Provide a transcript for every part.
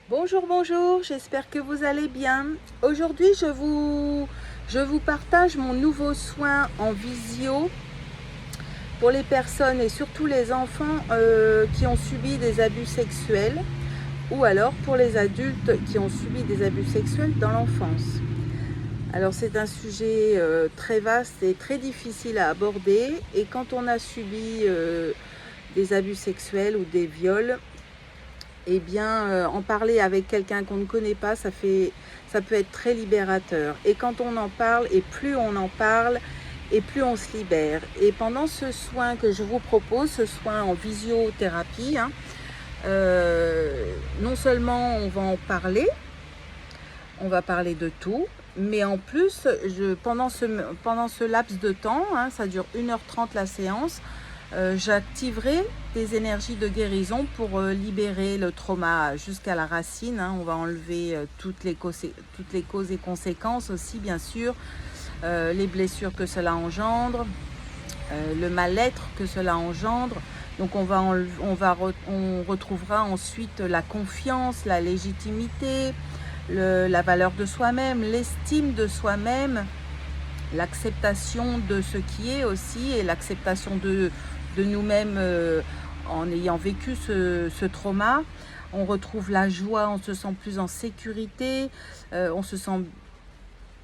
Bonjour, bonjour, j'espère que vous allez bien. Aujourd'hui, je vous partage mon nouveau soin en visio pour les personnes et surtout les enfants qui ont subi des abus sexuels ou alors pour les adultes qui ont subi des abus sexuels dans l'enfance. Alors c'est un sujet très vaste et très difficile à aborder, et quand on a subi des abus sexuels ou des viols, eh bien, en parler avec quelqu'un qu'on ne connaît pas, ça peut être très libérateur. Et quand on en parle, et plus on en parle, et plus on se libère. Et pendant ce soin que je vous propose, ce soin en visiothérapie, non seulement on va parler de tout, mais en plus, pendant ce laps de temps, ça dure 1h30 la séance, j'activerai des énergies de guérison pour libérer le trauma jusqu'à la racine. On va enlever toutes les causes et conséquences aussi, bien sûr, les blessures que cela engendre, le mal-être que cela engendre. Donc on retrouvera ensuite la confiance, la légitimité, la valeur de soi-même, l'estime de soi-même, l'acceptation de ce qui est aussi, et l'acceptation de nous-mêmes en ayant vécu ce trauma. On retrouve la joie, on se sent plus en sécurité, on se sent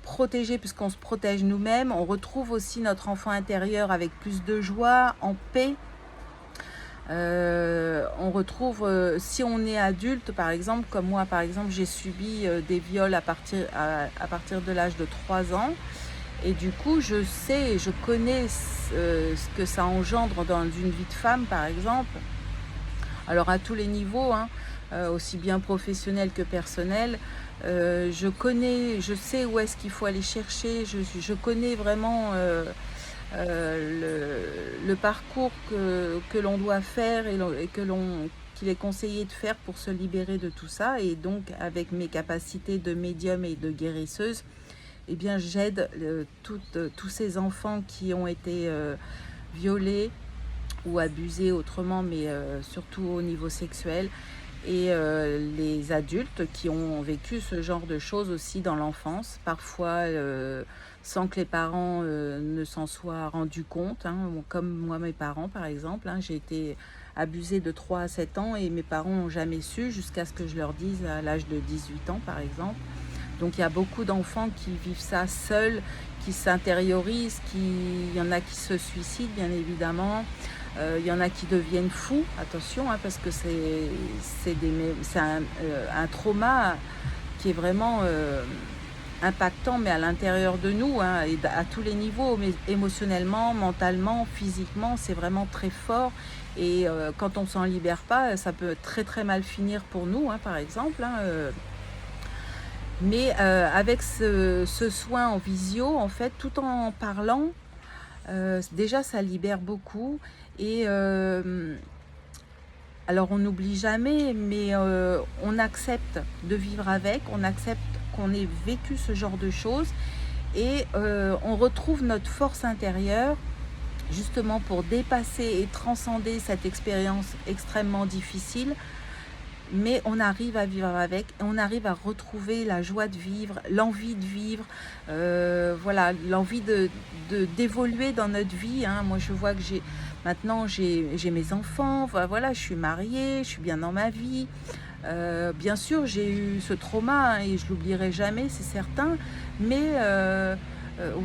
protégé puisqu'on se protège nous-mêmes. On retrouve aussi notre enfant intérieur avec plus de joie, en paix. On retrouve, si on est adulte par exemple, comme moi par exemple, j'ai subi des viols à partir de l'âge de 3 ans. Et du coup, je sais, je connais ce que ça engendre dans une vie de femme, par exemple. Alors à tous les niveaux, aussi bien professionnel que personnel. Je sais où est-ce qu'il faut aller chercher. Je connais vraiment le parcours que l'on doit faire et qu'il est conseillé de faire pour se libérer de tout ça. Et donc, avec mes capacités de médium et de guérisseuse, eh bien, j'aide tous ces enfants qui ont été violés ou abusés autrement, mais surtout au niveau sexuel, et les adultes qui ont vécu ce genre de choses aussi dans l'enfance, parfois sans que les parents ne s'en soient rendus compte, comme moi, mes parents par exemple. J'ai été abusée de 3 à 7 ans et mes parents n'ont jamais su, jusqu'à ce que je leur dise à l'âge de 18 ans par exemple. Donc il y a beaucoup d'enfants qui vivent ça seuls, qui s'intériorisent, il y en a qui se suicident bien évidemment, il y en a qui deviennent fous, attention, parce que c'est un trauma qui est vraiment impactant, mais à l'intérieur de nous, et à tous les niveaux, mais émotionnellement, mentalement, physiquement, c'est vraiment très fort. Et quand on s'en libère pas, ça peut très très mal finir pour nous, par exemple. Mais avec ce soin en visio, en fait, tout en parlant, déjà ça libère beaucoup. Et alors on n'oublie jamais, mais on accepte de vivre avec, on accepte qu'on ait vécu ce genre de choses, et on retrouve notre force intérieure justement pour dépasser et transcender cette expérience extrêmement difficile. Mais on arrive à vivre avec, et on arrive à retrouver la joie de vivre, l'envie de vivre, voilà, l'envie d'évoluer dans notre vie. Moi, je vois que maintenant j'ai mes enfants, voilà, je suis mariée, je suis bien dans ma vie. Bien sûr, j'ai eu ce trauma, et je l'oublierai jamais, c'est certain. Mais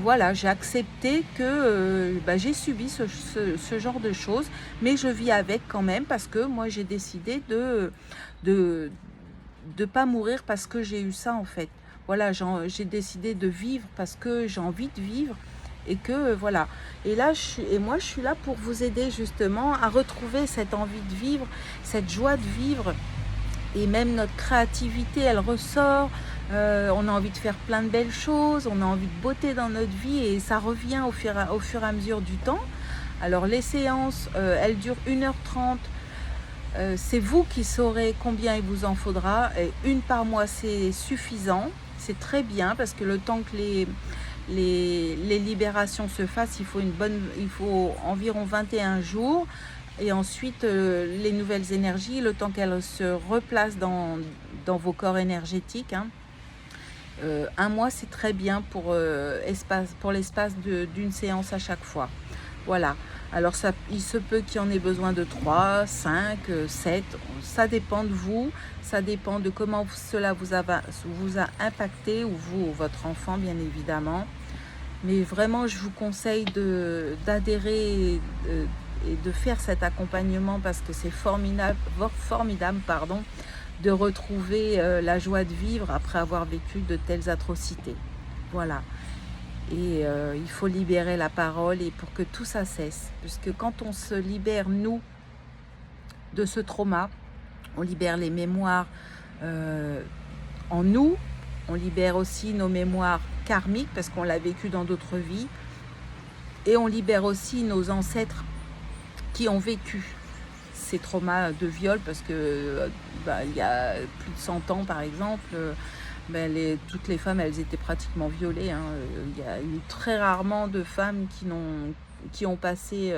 voilà, j'ai accepté que j'ai subi ce genre de choses, mais je vis avec quand même, parce que moi j'ai décidé de pas mourir parce que j'ai eu ça, en fait. Voilà, j'ai décidé de vivre parce que j'ai envie de vivre, et que voilà. Et là, moi je suis là pour vous aider justement à retrouver cette envie de vivre, cette joie de vivre. Et même notre créativité, elle ressort. On a envie de faire plein de belles choses, on a envie de beauté dans notre vie, et ça revient au fur et à mesure du temps. Alors les séances, elles durent 1h30. C'est vous qui saurez combien il vous en faudra. Et une par mois, c'est suffisant. C'est très bien, parce que le temps que les libérations se fassent, il faut environ 21 jours. Et ensuite, les nouvelles énergies, le temps qu'elles se replacent dans dans vos corps énergétiques, hein. Un mois, c'est très bien pour l'espace d'une séance à chaque fois. Voilà. Alors, il se peut qu'il y en ait besoin de 3, 5, 7. Ça dépend de vous. Ça dépend de comment cela vous a impacté, ou vous ou votre enfant, bien évidemment. Mais vraiment, je vous conseille d'adhérer et de faire cet accompagnement, parce que c'est formidable, pardon, de retrouver la joie de vivre après avoir vécu de telles atrocités. Voilà. Et il faut libérer la parole, et pour que tout ça cesse. Puisque quand on se libère, nous, de ce trauma, on libère les mémoires en nous, on libère aussi nos mémoires karmiques, parce qu'on l'a vécu dans d'autres vies, et on libère aussi nos ancêtres qui ont vécu ces traumas de viol, parce que il y a plus de 100 ans, par exemple, toutes les femmes, elles étaient pratiquement violées, hein. Il y a eu très rarement de femmes qui ont passé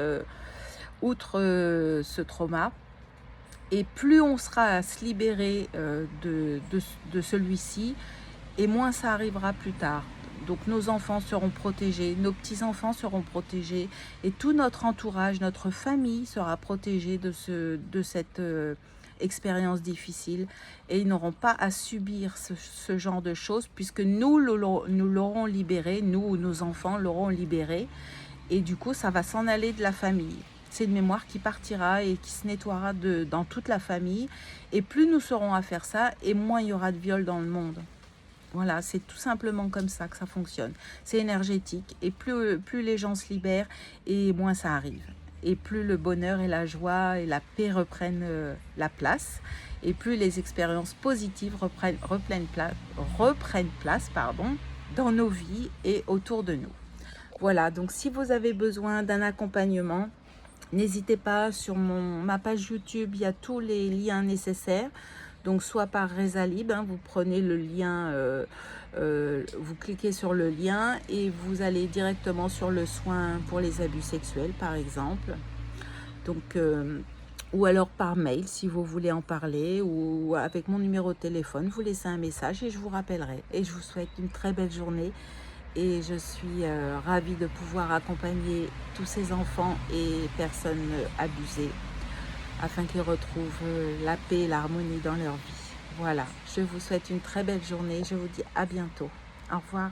outre ce trauma. Et plus on sera à se libérer de celui-ci, et moins ça arrivera plus tard. Donc nos enfants seront protégés, nos petits-enfants seront protégés, et tout notre entourage, notre famille sera protégée de cette expérience difficile, et ils n'auront pas à subir ce genre de choses, puisque nous l'aurons libéré, nous ou nos enfants l'auront libéré, et du coup ça va s'en aller de la famille. C'est une mémoire qui partira et qui se nettoiera dans toute la famille, et plus nous saurons à faire ça, et moins il y aura de viol dans le monde. Voilà, c'est tout simplement comme ça que ça fonctionne. C'est énergétique, et plus les gens se libèrent, et moins ça arrive. Et plus le bonheur et la joie et la paix reprennent la place, et plus les expériences positives reprennent place, dans nos vies et autour de nous. Voilà, donc si vous avez besoin d'un accompagnement, n'hésitez pas, sur ma page YouTube, il y a tous les liens nécessaires. Donc soit par Rezalib, hein, vous prenez le lien, vous cliquez sur le lien et vous allez directement sur le soin pour les abus sexuels, par exemple. Donc, ou alors par mail si vous voulez en parler, ou avec mon numéro de téléphone, vous laissez un message et je vous rappellerai. Et je vous souhaite une très belle journée, et je suis ravie de pouvoir accompagner tous ces enfants et personnes abusées, afin qu'ils retrouvent la paix et l'harmonie dans leur vie. Voilà, je vous souhaite une très belle journée, je vous dis à bientôt. Au revoir.